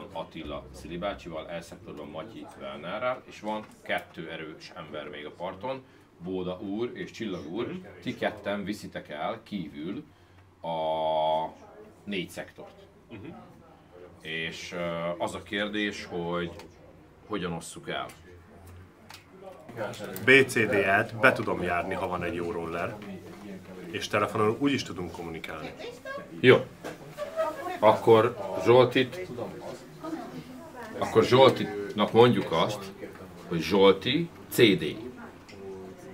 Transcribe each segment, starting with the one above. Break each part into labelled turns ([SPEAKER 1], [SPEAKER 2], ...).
[SPEAKER 1] szektorban Attila Szili bácsival, E szektorban Matyi Wellnerrel, és van 2 erős ember még a parton, Bóda úr és Csillag úr, ti ketten viszitek el kívül a 4 szektort. És az a kérdés, hogy hogyan osszuk el.
[SPEAKER 2] BCD-et be tudom járni, ha van egy jó roller, és telefonon úgy is tudunk kommunikálni.
[SPEAKER 1] Jó. Akkor Zsoltinak mondjuk azt, hogy Zsolti CD.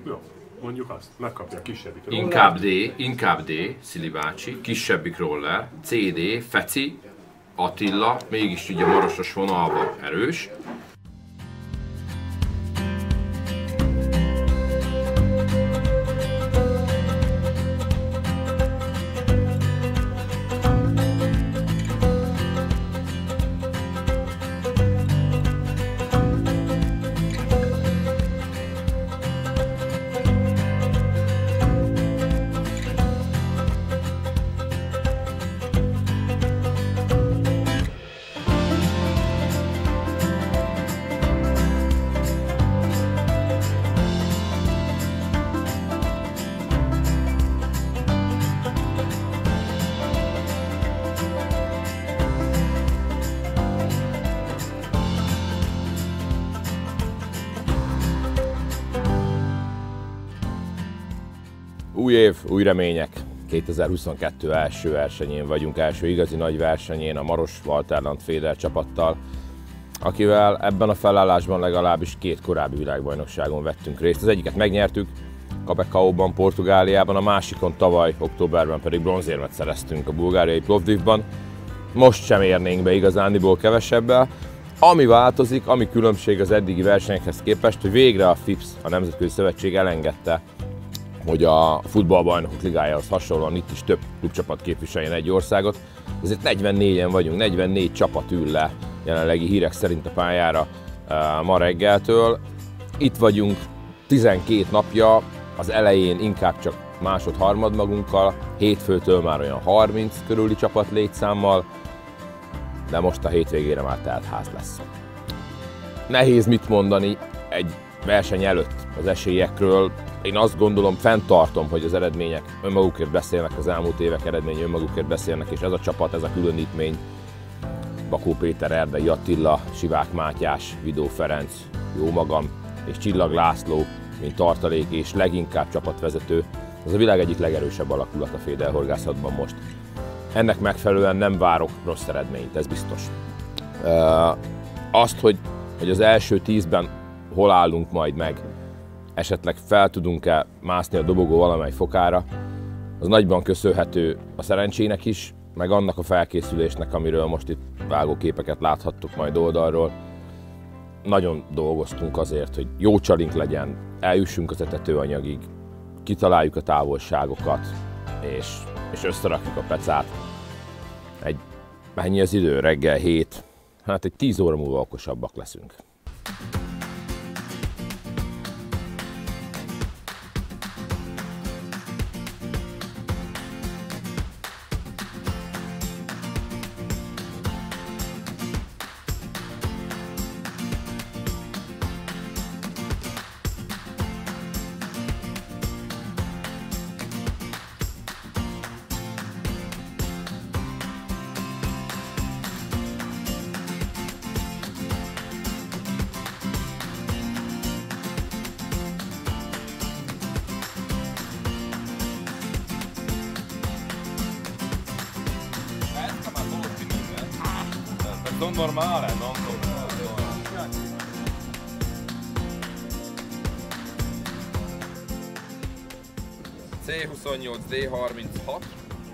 [SPEAKER 2] Jó, mondjuk azt. Megkapja a kisebbik
[SPEAKER 1] roller. Inkább D, Szili bácsi, kisebbik roller, CD, Feci, Attila, mégis ugye marosos vonalban erős.
[SPEAKER 3] Új év, új remények. 2022 első versenyén vagyunk, első igazi nagy versenyén a Maros Walterland Féder csapattal, akivel ebben a felállásban legalábbis 2 korábbi világbajnokságon vettünk részt. Az egyiket megnyertük, Capecao-ban, Portugáliában, a másikon tavaly októberben pedig bronzérmet szereztünk a bulgáriai Plovdivban. Most sem érnénk be igazániból kevesebbel. Ami változik, ami különbség az eddigi versenyekhez képest, hogy végre a FIPS, a Nemzetközi Szövetség elengedte, hogy a futballbajnokok ligájához hasonlóan itt is több klubcsapat képviseljen egy országot. Ezért 44-en vagyunk, 44 csapat ül le jelenlegi hírek szerint a pályára ma reggeltől. Itt vagyunk 12 napja, az elején inkább csak másod-harmad magunkkal, hétfőtől már olyan 30 körüli csapat létszámmal, de most a hétvégére már telt ház lesz. Nehéz mit mondani egy verseny előtt az esélyekről. Én azt gondolom, fenntartom, hogy az eredmények önmagukért beszélnek, az elmúlt évek eredményei önmagukért beszélnek, és ez a csapat, ez a különítmény, Bakó Péter, Erdei Attila, Sivák Mátyás, Vidó Ferenc, jó magam és Csillag László, mint tartalék és leginkább csapatvezető, ez a világ egyik legerősebb alakulat a fédelhorgászatban most. Ennek megfelelően nem várok rossz eredményt, ez biztos. Azt, hogy az első 10-ben hol állunk majd meg, esetleg fel tudunk-e mászni a dobogó valamely fokára, az nagyban köszönhető a szerencsének is, meg annak a felkészülésnek, amiről most itt vágóképeket láthattuk majd oldalról. Nagyon dolgoztunk azért, hogy jó csalink legyen, eljussunk az etetőanyagig, kitaláljuk a távolságokat, és összerakjuk a pecát. Mennyi az idő? Reggel 7, hát egy 10 óra múlva okosabbak leszünk.
[SPEAKER 1] Non normale, non C28, D36,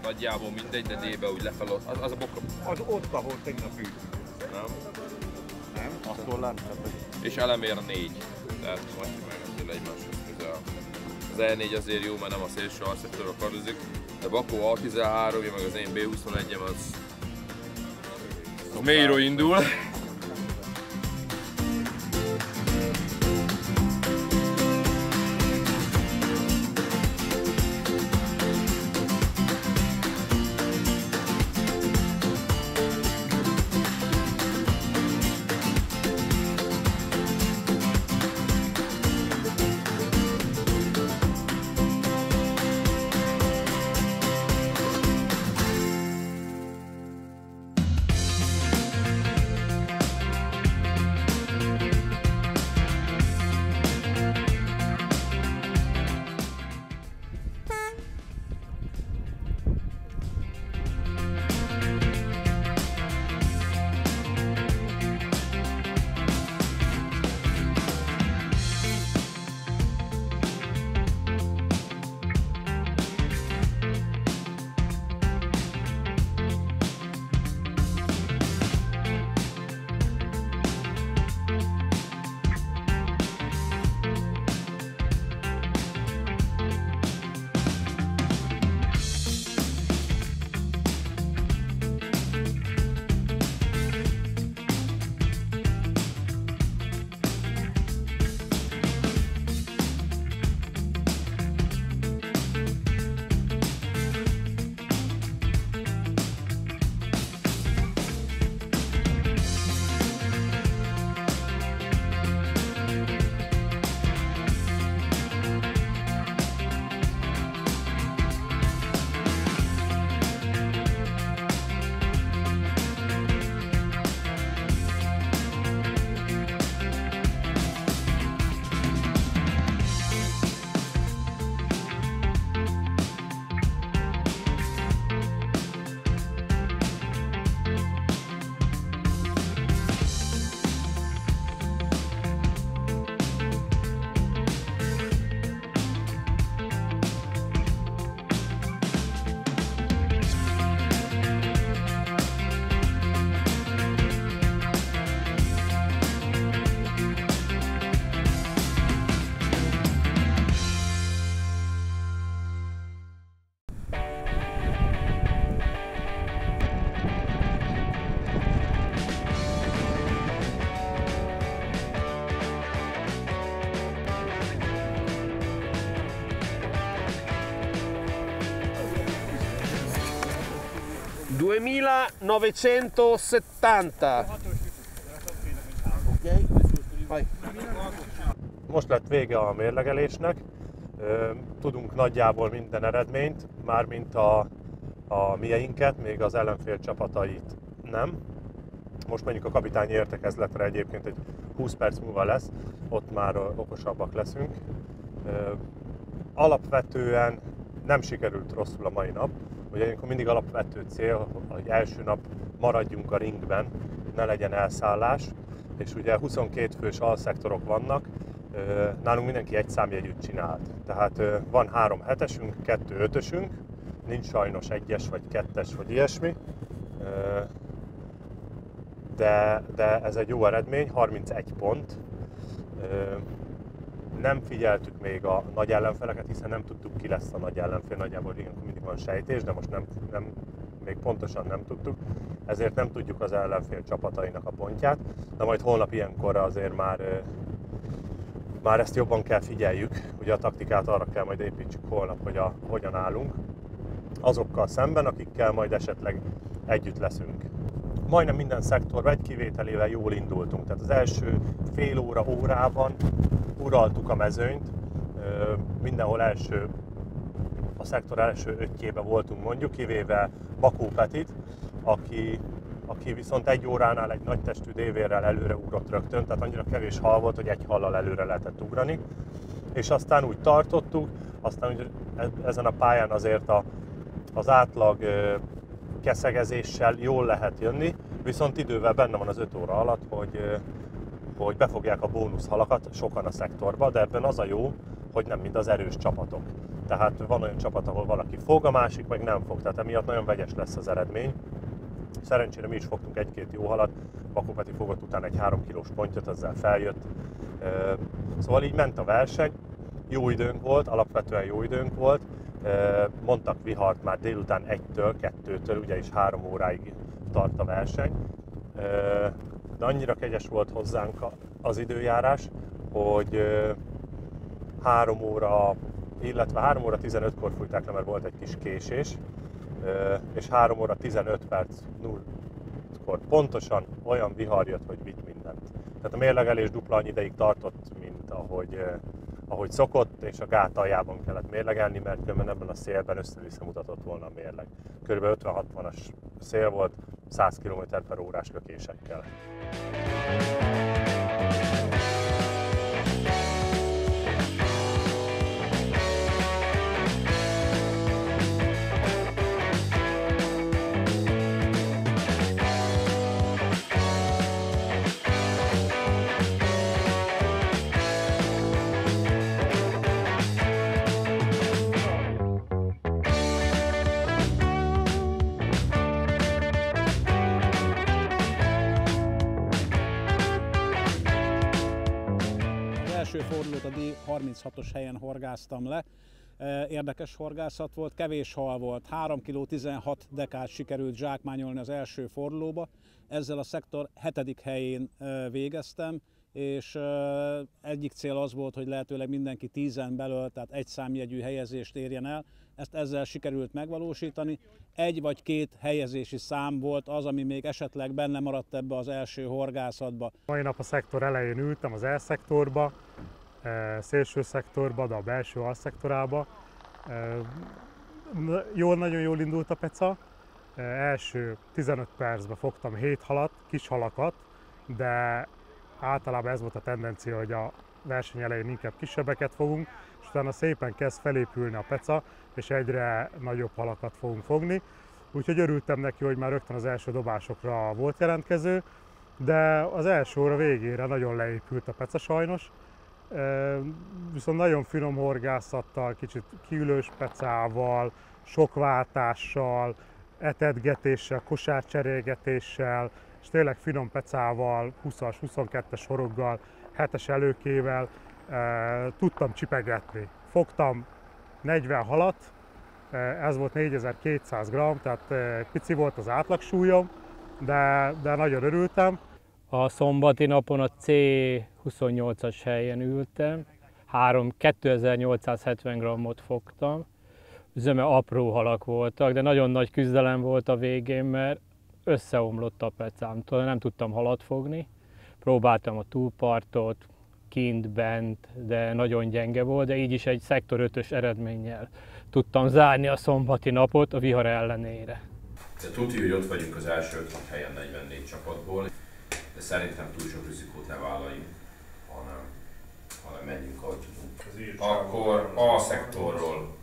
[SPEAKER 1] nagyjából mindegy, de D-be úgy lefelé, az a bokrom.
[SPEAKER 4] Az ott, ahol tegnap ült.
[SPEAKER 1] Nem?
[SPEAKER 4] Nem? Attól láttam.
[SPEAKER 1] És elemér 4, tehát majd meg azért egymáshoz közel. Az E4 azért jó, mert nem a szélső alszektorra kardozik, de Bakó A13, meg az én B21-em az mélyről indul.
[SPEAKER 5] 2970. Ok, vai.
[SPEAKER 2] Most lett vége a mérlegelésnek, tudunk nagyjából minden eredményt, mármint a mieinket, még az ellenfél csapatait nem. Most menjünk a kapitányi értekezletre, egyébként egy 20 perc múlva lesz, ott már okosabbak leszünk. Alapvetően nem sikerült rosszul a mai nap. Ugye ilyenkor mindig alapvető cél, hogy első nap maradjunk a ringben, ne legyen elszállás. És ugye 22 fős alszektorok vannak, nálunk mindenki egy számjegyűt csinált. Tehát van 3 hetesünk, 2 ötösünk, nincs sajnos 1-es vagy 2-es vagy ilyesmi. De ez egy jó eredmény, 31 pont. Nem figyeltük még a nagy ellenfeleket, hiszen nem tudtuk, ki lesz a nagy ellenfél, nagyjából ilyenkor mindig van sejtés, de most még pontosan nem tudtuk, ezért nem tudjuk az ellenfél csapatainak a pontját, de majd holnap ilyenkor azért már ezt jobban kell figyeljük, ugye a taktikát arra kell majd építsük holnap, hogy hogyan állunk azokkal szemben, akikkel majd esetleg együtt leszünk. Majdnem minden szektorban egy kivételével jól indultunk, tehát az első fél órában uraltuk a mezőnyt, mindenhol a szektor első 5-jében voltunk mondjuk, kivéve Bakó Petit, aki viszont 1 óránál egy nagy testű dévérrel előre ugrott rögtön, tehát annyira kevés hal volt, hogy egy hallal előre lehetett ugrani. És aztán úgy tartottuk, aztán ugye ezen a pályán azért az átlag keszegezéssel jól lehet jönni, viszont idővel benne van az 5 óra alatt, hogy befogják a bónuszhalakat sokan a szektorba, de ebben az a jó, hogy nem mind az erős csapatok. Tehát van olyan csapat, ahol valaki fog, a másik meg nem fog, tehát emiatt nagyon vegyes lesz az eredmény. Szerencsére mi is fogtunk 1-2 jó halat, Bakó Peti fogott utána egy 3 kilós pontyot, ezzel feljött. Szóval így ment a verseny, jó időnk volt, alapvetően jó időnk volt. Mondtak vihart már délután 1-től, 2-től, ugye is 3 óráig tart a verseny. De annyira kegyes volt hozzánk az időjárás, hogy 3 óra, illetve 3 óra 15-kor fújták le, mert volt egy kis késés, és 3 óra 15 perc 0-kor pontosan olyan vihar jött, hogy vitt mindent. Tehát a mérlegelés dupla annyi ideig tartott, mint ahogy szokott, és a gát aljában kellett mérlegelni, mert különben ebben a szélben össze-vissza mutatott volna a mérleg. Körülbelül 50-60-as szél volt, 100 km/h-s lökésekkel.
[SPEAKER 6] Első fordulót a D36-os helyen horgáztam le. Érdekes horgászat volt, kevés hal volt, 3 kg 16 dekát sikerült zsákmányolni az első fordulóba. Ezzel a szektor 7. helyén végeztem, és egyik cél az volt, hogy lehetőleg mindenki 10-en belül, tehát egy számjegyű helyezést érjen el. Ezt ezzel sikerült megvalósítani. 1 vagy 2 helyezési szám volt az, ami még esetleg benne maradt ebbe az első horgászatba.
[SPEAKER 2] Mai nap a szektor elején ültem az E-szektorba, szélső szektorba, de a belső alszektorába. Nagyon jól indult a peca. Első 15 percben fogtam 7 halat, kis halakat, de általában ez volt a tendencia, hogy a verseny elején inkább kisebbeket fogunk, és utána szépen kezd felépülni a peca, és egyre nagyobb halakat fogunk fogni. Úgyhogy örültem neki, hogy már rögtön az első dobásokra volt jelentkező, de az első óra végére nagyon leépült a peca sajnos. Viszont nagyon finom horgászattal, kicsit kiülős pecával, sok váltással, etetgetéssel, kosárcserélgetéssel, és tényleg finom pecával, 20-as, 22-es horoggal, 7-es előkével tudtam csipegetni. Fogtam 40 halat, ez volt 4200 g, tehát pici volt az átlagsúlyom, de nagyon örültem.
[SPEAKER 7] A szombati napon a C28-as helyen ültem, 2870 g-ot fogtam, zöme apró halak voltak, de nagyon nagy küzdelem volt a végén, mert összeomlott a pecám. Nem tudtam halat fogni. Próbáltam a túlpartot, kint, bent, de nagyon gyenge volt, de így is egy szektor 5-ös eredménnyel tudtam zárni a szombati napot a vihar ellenére.
[SPEAKER 1] De tudja, hogy ott vagyunk az első 5 helyen 44 csapatból, de szerintem túl sok rizikót ne vállaljunk, hanem menjünk, ahogy tudunk. Akkor A szektorról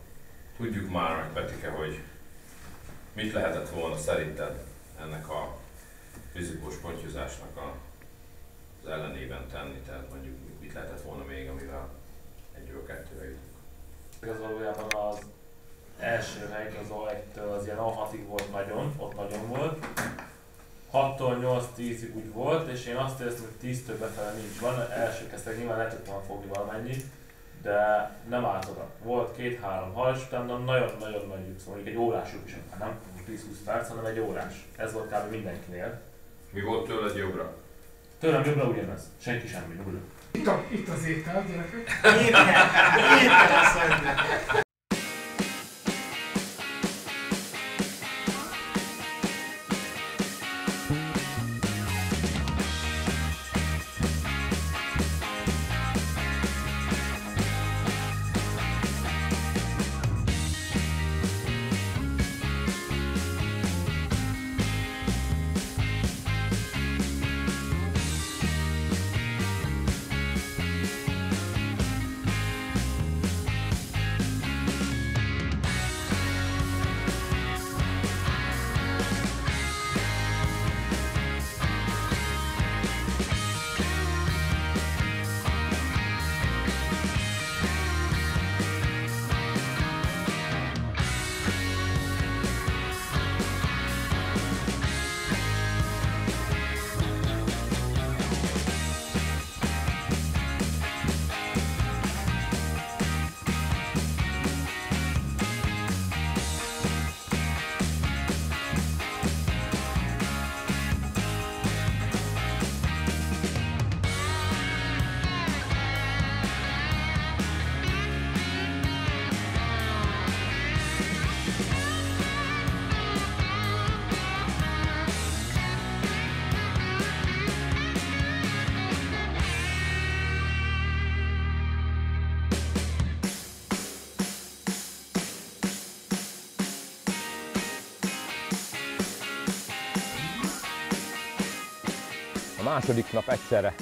[SPEAKER 1] tudjuk már meg, Petike, hogy mit lehetett volna szerinted ennek a rizikós pontyozásnak az ellenében tenni, tehát mondjuk mit lehetett volna még, amivel 1-ről 2-re jutunk.
[SPEAKER 8] Ez valójában az első hely az A1-től az ilyen A6-ig volt nagyon, ott nagyon volt. 6-tól 8-10-ig úgy volt, és én azt éreztem, hogy 10-től befele nincs van. Első kezdtek nyilván le tudtam fogni valamennyit, de nem állt oda. Volt 2-3 hal, és utána nagyon-nagyon nagy lyuk, szóval egy órás lyuk is, nem 10-20 perc, hanem egy órás. Ez volt kb. Mindenkinél.
[SPEAKER 1] Mi volt tőled jobbra?
[SPEAKER 8] Tőlem jobbra ugyanez, senki semmi, nulla.
[SPEAKER 9] Itt az étel, gyerekek.
[SPEAKER 5] Étel szednek.
[SPEAKER 3] A második nap egyszerre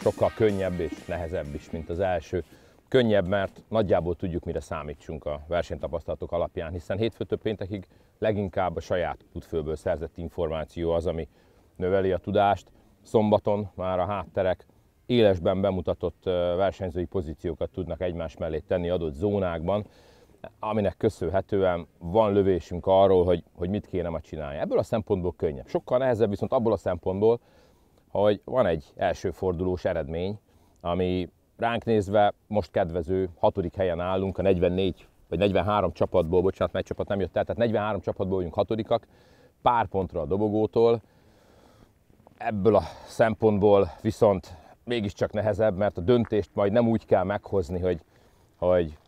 [SPEAKER 3] sokkal könnyebb és nehezebb is, mint az első. Könnyebb, mert nagyjából tudjuk, mire számítsunk a versenytapasztalatok alapján, hiszen hétfőtől péntekig leginkább a saját útfőből szerzett információ az, ami növeli a tudást. Szombaton már a hátterek élesben bemutatott versenyzői pozíciókat tudnak egymás mellé tenni adott zónákban, aminek köszönhetően van lövésünk arról, hogy mit kéne ma csinálni. Ebből a szempontból könnyebb. Sokkal nehezebb viszont abból a szempontból, hogy van egy első fordulós eredmény, ami ránk nézve most kedvező, 6. helyen állunk, a 44 vagy 43 csapatból, bocsánat, mert egy csapat nem jött el, tehát 43 csapatból vagyunk 6-ak, pár pontra a dobogótól. Ebből a szempontból viszont mégiscsak nehezebb, mert a döntést majd nem úgy kell meghozni, hogy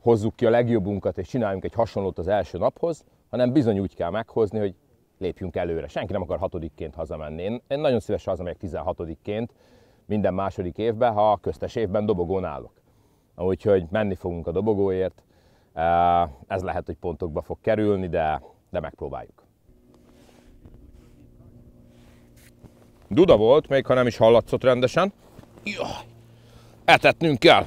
[SPEAKER 3] hozzuk ki a legjobbunkat és csináljunk egy hasonlót az első naphoz, hanem bizony úgy kell meghozni, hogy lépjünk előre. Senki nem akar 6-ként hazamenni. Én nagyon szívesen hazamegyek 16-ként minden második évben, ha a köztes évben dobogón állok. Úgyhogy menni fogunk a dobogóért. Ez lehet, hogy pontokba fog kerülni, de megpróbáljuk. Duda volt, még ha nem is hallatszott rendesen. Jaj, etetnünk kell.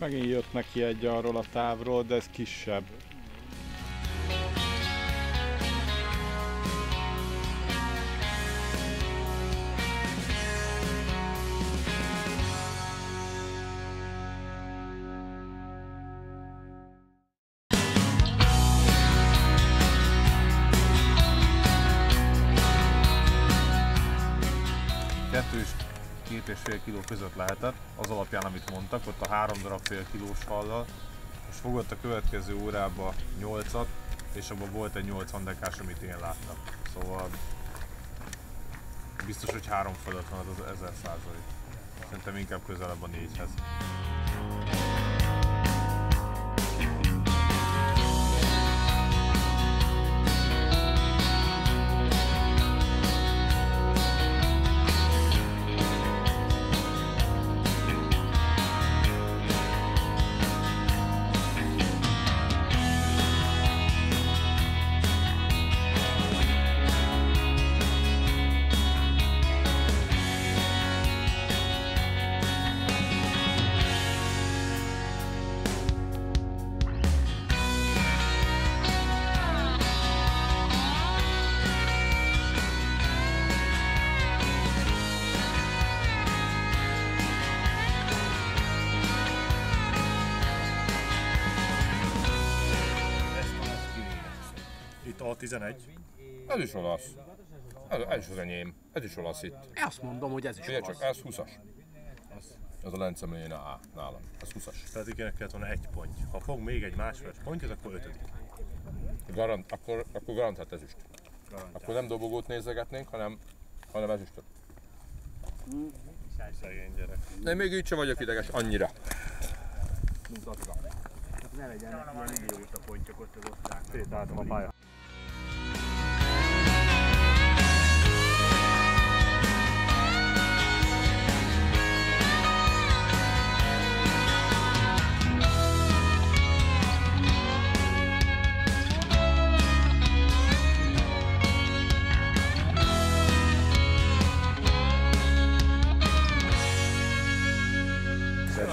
[SPEAKER 4] Megint jött neki egy arról a távról, de ez kisebb.
[SPEAKER 10] És 2,5 kiló között lehetett, az alapján amit mondtak, ott a 3 darab fél kilós hallal. Most fogott a következő órába 8-at, és abban volt egy 80 dekás, amit én láttam. Szóval biztos, hogy 3 fölött van az 1000%. Szerintem inkább közelebb a 4-hez.
[SPEAKER 4] A11.
[SPEAKER 3] Ez is olasz. Ez is az enyém. Ez is olasz itt.
[SPEAKER 5] Én azt mondom, hogy ez is
[SPEAKER 3] olasz. Csak ez 20-as. Ez a Lencemlén A nálam. Ez 20-as.
[SPEAKER 10] Tehát igenek kellett volna 1 pont. Ha fog még egy másfél pontját, akkor 5.
[SPEAKER 3] Akkor garantált ezüst. Akkor nem dobogót nézegetnénk, hanem ezüstöt.
[SPEAKER 10] Szegény gyerek.
[SPEAKER 3] De még így sem vagyok ideges annyira.
[SPEAKER 5] Ne legyenek ilyen idióta pontyok ott az osztrák.
[SPEAKER 10] Szétálltam a pálya.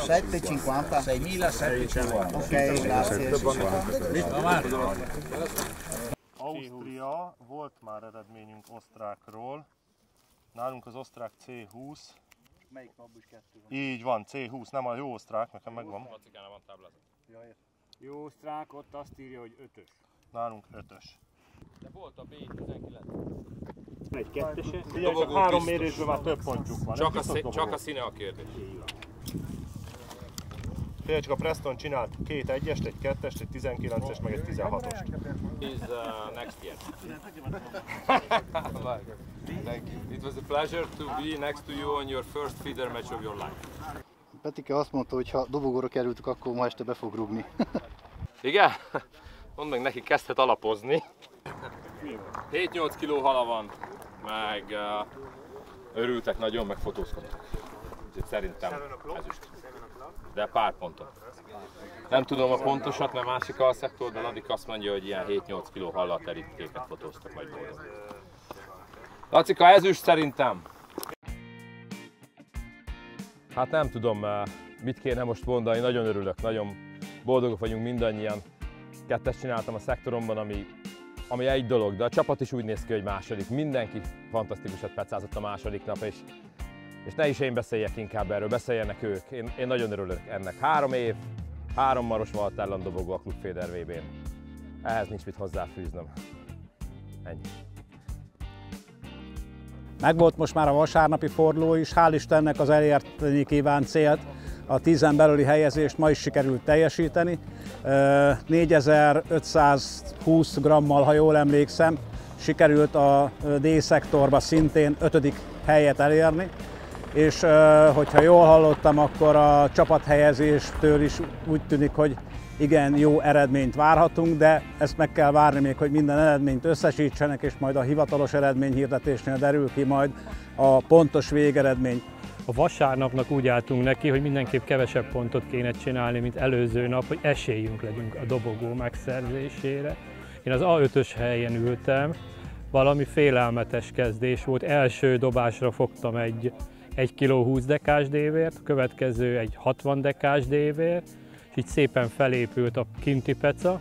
[SPEAKER 5] $7,50. 6.750. Ok, grazie.
[SPEAKER 2] Ausztria, volt már eredményünk osztrákról. Nálunk az osztrák C20.
[SPEAKER 5] Melyik napban is 2 van?
[SPEAKER 2] Így van, C20, nem a jó osztrák, nekem megvan.
[SPEAKER 3] Van táblázat.
[SPEAKER 5] Jó osztrák, ott azt írja, hogy 5-ös.
[SPEAKER 2] Nálunk 5-ös.
[SPEAKER 3] De volt a B19.
[SPEAKER 5] Egy 2-ese.
[SPEAKER 2] Figyelj, csak 3 mérésből már több pontjuk van.
[SPEAKER 3] Csak a színe a kérdés.
[SPEAKER 2] Figyelj, csak a Preston csinált 2 1-est, egy 2-est, egy 19-es, meg egy 16-ost.
[SPEAKER 3] Is next year. Thank you. It was a pleasure to be next to you on your first feeder match of your life.
[SPEAKER 11] Petike azt mondta, hogy ha dobogóra kerültük, akkor ma este be fog rúgni.
[SPEAKER 3] Igen? Mondd meg neki, kezdhet alapozni. 7-8 kiló hala van, meg örültek nagyon, meg fotózkodtak. Úgyhogy szerintem ezüst. De pár ponton. Nem tudom a pontosat, mert másik alszektor, de Ladik azt mondja, hogy ilyen 7-8 kiló hallal terítéket fotóztak majd boldog. Lacika, ezüst szerintem! Hát nem tudom, mit kéne most mondani, nagyon örülök, nagyon boldogok vagyunk mindannyian. 2-est csináltam a szektoromban, ami egy dolog, de a csapat is úgy néz ki, hogy második. Mindenki fantasztikusat pecázott a második nap, és ne is én beszéljek inkább erről, beszéljenek ők. Én nagyon örülök ennek. 3 év, 3 maros Valtárland dobogó a Klubféder VB-n. Ehhez nincs mit hozzáfűznöm. Ennyi.
[SPEAKER 6] Megvolt most már a vasárnapi forduló is, hál' Istennek az elérteni kívánt célt, a 10-en belüli helyezést ma is sikerült teljesíteni. 4520 grammal, ha jól emlékszem, sikerült a D-szektorba szintén 5. helyet elérni, és hogyha jól hallottam, akkor a csapathelyezéstől is úgy tűnik, hogy igen, jó eredményt várhatunk, de ezt meg kell várni még, hogy minden eredményt összesítsenek, és majd a hivatalos eredményhirdetésnél derül ki majd a pontos végeredmény.
[SPEAKER 7] A vasárnapnak úgy álltunk neki, hogy mindenképp kevesebb pontot kéne csinálni, mint előző nap, hogy esélyünk legyünk a dobogó megszerzésére. Én az A5-ös helyen ültem, valami félelmetes kezdés volt, első dobásra fogtam egy 1 kg 20 dekás dévért, a következő egy 60 dekás dévér, és így szépen felépült a kinti peca.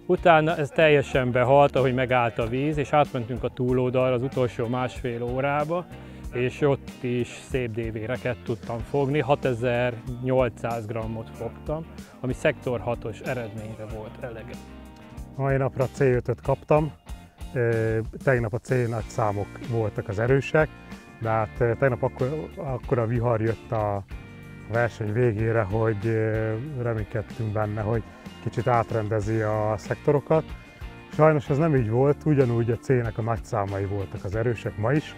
[SPEAKER 7] Utána ez teljesen behalt, ahogy megállt a víz, és átmentünk a túloldalra az utolsó másfél órába, és ott is szép dévéreket tudtam fogni, 6800 grammot fogtam, ami szektor 6-os eredményre volt elege.
[SPEAKER 12] Mai napra C5-öt kaptam, tegnap a C nagy számok voltak az erősek, de hát tegnap akkor a vihar jött a verseny végére, hogy reménykedtünk benne, hogy kicsit átrendezi a szektorokat. Sajnos ez nem így volt, ugyanúgy a C-nek a nagy számai voltak az erősek ma is.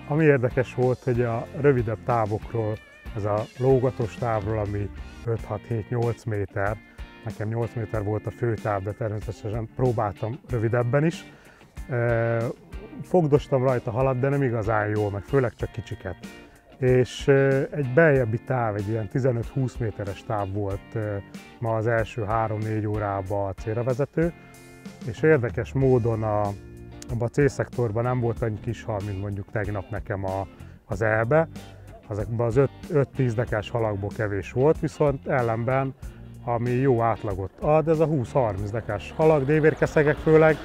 [SPEAKER 12] Ami érdekes volt, hogy a rövidebb távokról, ez a lógatós távról, ami 5-6-7-8 méter, nekem 8 méter volt a főtáv, de természetesen próbáltam rövidebben is. Fogdostam rajta halat, de nem igazán jól, meg főleg csak kicsiket. És egy beljebbi táv, egy ilyen 15-20 méteres táv volt ma az első 3-4 órában a célra vezető, és érdekes módon abban a C-szektorban nem volt annyi kis hal, mint mondjuk tegnap nekem az E-be. Ezekben az 5-10 dekás halakból kevés volt, viszont ellenben, ami jó átlagot ad, ez a 20-30 dekás halak, dévérkeszegek főleg,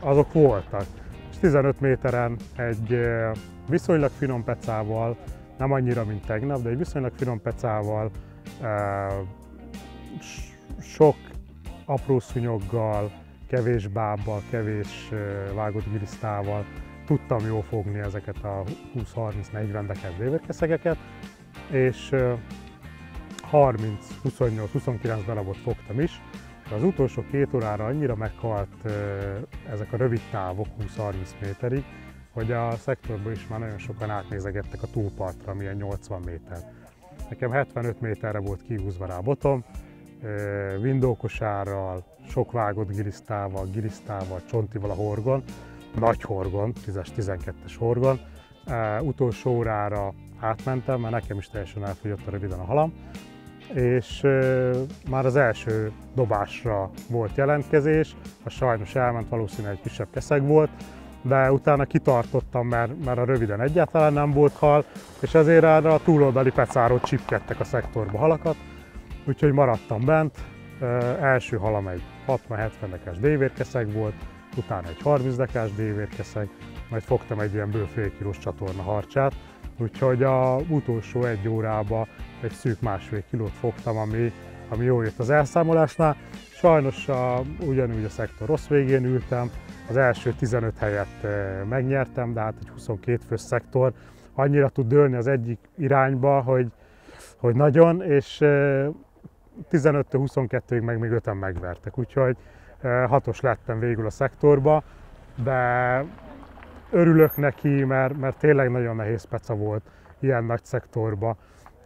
[SPEAKER 12] azok voltak. És 15 méteren egy viszonylag finom pecával, nem annyira, mint tegnap, de egy viszonylag finom pecával, sok apró szúnyoggal, kevés bábbal, kevés vágott gilisztával tudtam jól fogni ezeket a 20-30-40 dekás dévérkeszegeket, és 30-28-29 darabot fogtam is. Az utolsó 2 órára annyira meghalt ezek a rövid távok 20-30 méterig, hogy a szektorból is már nagyon sokan átnézegettek a túlpartra, amilyen 80 méter. Nekem 75 méterre volt kihúzva rá a botom, vindókosárral, sok vágott gilisztával, csontival a horgon, nagy horgon, 10-12-es horgon. Utolsó órára átmentem, mert nekem is teljesen elfogyott a röviden a halam, és már az első dobásra volt jelentkezés, az sajnos elment, valószínűleg egy kisebb keszeg volt, de utána kitartottam, mert a röviden egyáltalán nem volt hal, és ezért erre a túloldali pecáról csipkedtek a szektorba halakat, úgyhogy maradtam bent. Első halam egy 60-70 dekás dévérkeszeg volt, utána egy 30 dekás dévérkeszeg, majd fogtam egy ilyen bő fél kilós csatorna harcsát, úgyhogy az utolsó 1 órában egy szűk 1,5 kilót fogtam, ami jól jött az elszámolásnál. Sajnos ugyanúgy a szektor rossz végén ültem, az első 15 helyet megnyertem, de hát egy 22 fős szektor annyira tud dőlni az egyik irányba, hogy nagyon, és 15-22-ig meg még 5-en megvertek, úgyhogy 6-os lettem végül a szektorba, de örülök neki, mert tényleg nagyon nehéz peca volt ilyen nagy szektorba.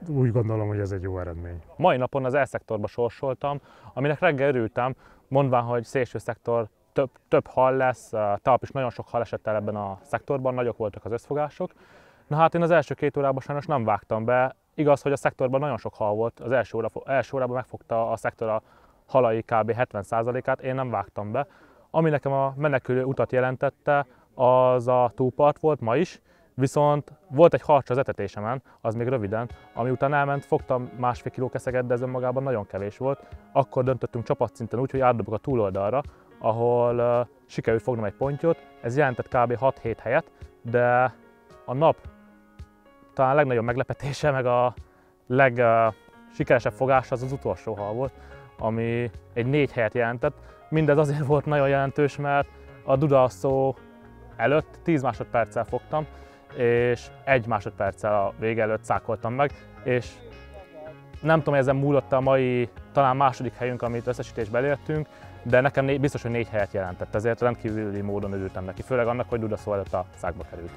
[SPEAKER 12] Úgy gondolom, hogy ez egy jó eredmény.
[SPEAKER 13] Mai napon az E-szektorba sorsoltam, aminek reggel örültem, mondván, hogy szélső szektor több hal lesz, tegnap is nagyon sok hal esett el ebben a szektorban, nagyok voltak az összfogások. Na hát én az első 2 órában sajnos nem vágtam be. Igaz, hogy a szektorban nagyon sok hal volt, az első órában megfogta a szektor a halai kb. 70%-át, én nem vágtam be. Ami nekem a menekülő utat jelentette, az a túlpart volt ma is, viszont volt egy harcs az etetésemen, az még röviden, ami után elment, fogtam 1,5 kiló keszeget, de ez önmagában nagyon kevés volt. Akkor döntöttünk csapatszinten úgy, hogy átdobok a túloldalra, ahol sikerült fognom egy pontyot, ez jelentett kb. 6-7 helyet, de a nap talán a legnagyobb meglepetése, meg a legsikeresebb fogás az utolsó hal volt, ami egy 4 helyet jelentett. Mindez azért volt nagyon jelentős, mert a dudaszó előtt 10 másodperccel fogtam, és 1 másodperccel a vége előtt szákoltam meg, és nem tudom, hogy ezen múlott a mai talán második helyünk, amit összesítésbe elértünk, de nekem biztos, hogy 4 helyet jelentett, ezért rendkívüli módon örültem neki, főleg annak, hogy dudaszó előtt a szákba került.